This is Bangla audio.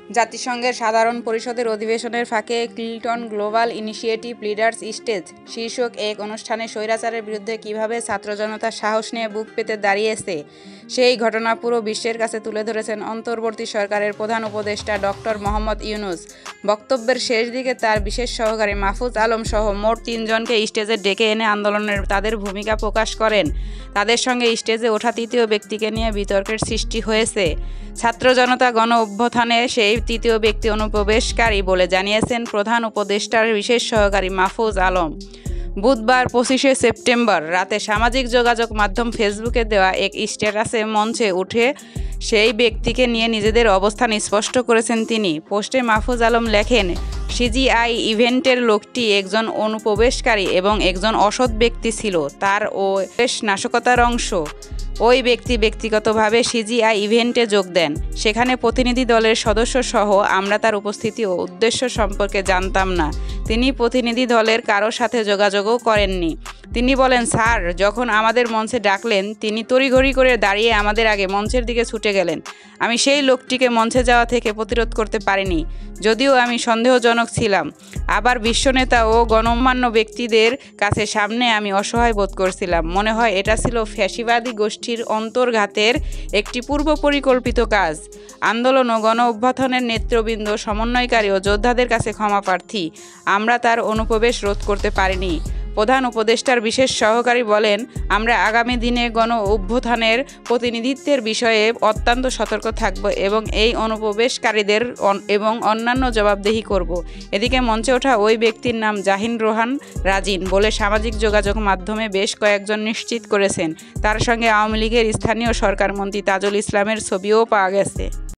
জাতিসংঘের সাধারণ পরিষদের অধিবেশনের ফাঁকে Clinton global initiative leaders stage শীর্ষক এক অনুষ্ঠানে স্বৈরাচারের বিরুদ্ধে কীভাবে ছাত্র জনতা সাহস নিয়ে বুক পেতে দাঁড়িয়েছে সেই ঘটনা পুরো বিশ্বের কাছে তুলে ধরেছেন অন্তর্বর্তী সরকারের প্রধান উপদেষ্টা ডক্টর মোহাম্মদ ইউনূস। বক্তব্যের শেষ দিকে তার বিশেষ সহকারী মাহফুজ আলম সহ মোট 3 জনকে স্টেজে ডেকে এনে আন্দোলনের তাদের ভূমিকা প্রকাশ করেন। তাদের সঙ্গে স্টেজে ওঠা তৃতীয় ব্যক্তিকে নিয়ে বিতর্কের সৃষ্টি হয়েছে। ছাত্র জনতা গণ অভ্যুত্থানে সেই তৃতীয় ব্যক্তি অনুপ্রবেশকারী বলে জানিয়েছেন প্রধান উপদেষ্টার বিশেষ সহকারী মাহফুজ আলম। বুধবার 25শে সেপ্টেম্বর রাতে সামাজিক যোগাযোগ মাধ্যম ফেসবুকে দেওয়া এক স্ট্যাটাসে মঞ্চে উঠে সেই ব্যক্তিকে নিয়ে নিজেদের অবস্থান স্পষ্ট করেছেন তিনি। পোস্টে মাহফুজ আলম লেখেন, সিজিআই ইভেন্টের লোকটি একজন অনুপ্রবেশকারী এবং একজন অসৎ ব্যক্তি ছিল, তার ও বেশ নাশকতার অংশ। ওই ব্যক্তি ব্যক্তিগতভাবে সিজিআই ইভেন্টে যোগ দেন। সেখানে প্রতিনিধি দলের সদস্য সহ আমরা তার উপস্থিতি ও উদ্দেশ্য সম্পর্কে জানতাম না। তিনি প্রতিনিধি দলের কারো সাথে যোগাযোগও করেননি। তিনি বলেন, স্যার যখন আমাদের মঞ্চে ডাকলেন তিনি তড়িঘড়ি করে দাঁড়িয়ে আমাদের আগে মঞ্চের দিকে ছুটে গেলেন। আমি সেই লোকটিকে মঞ্চে যাওয়া থেকে প্রতিরোধ করতে পারিনি, যদিও আমি সন্দেহজনক ছিলাম। আবার বিশ্বনেতা ও গণ্যমান্য ব্যক্তিদের কাছে সামনে আমি অসহায় বোধ করছিলাম। মনে হয় এটা ছিল ফ্যাসিবাদী গোষ্ঠীর অন্তর্ঘাতের একটি পূর্ব পরিকল্পিত কাজ। আন্দোলন ও গণ অভ্যুত্থানের নেতৃবৃন্দ, সমন্বয়কারী ও যোদ্ধাদের কাছে ক্ষমা প্রার্থী। আমরা তার অনুপ্রবেশ রোধ করতে পারিনি। প্রধান উপদেষ্টার বিশেষ সহকারী বলেন, আমরা আগামী দিনে গণ অভ্যুত্থানের প্রতিনিধিত্বের বিষয়ে অত্যন্ত সতর্ক থাকব এবং এই অনুপ্রবেশকারীদের এবং অন্যান্য জবাবদিহি করব। এদিকে মঞ্চে ওঠা ওই ব্যক্তির নাম জাহিন রোহান রাজিন বলে সামাজিক যোগাযোগ মাধ্যমে বেশ কয়েকজন নিশ্চিত করেছেন। তার সঙ্গে আওয়ামী লীগের স্থানীয় সরকারমন্ত্রী তাজুল ইসলামের ছবিও পাওয়া গেছে।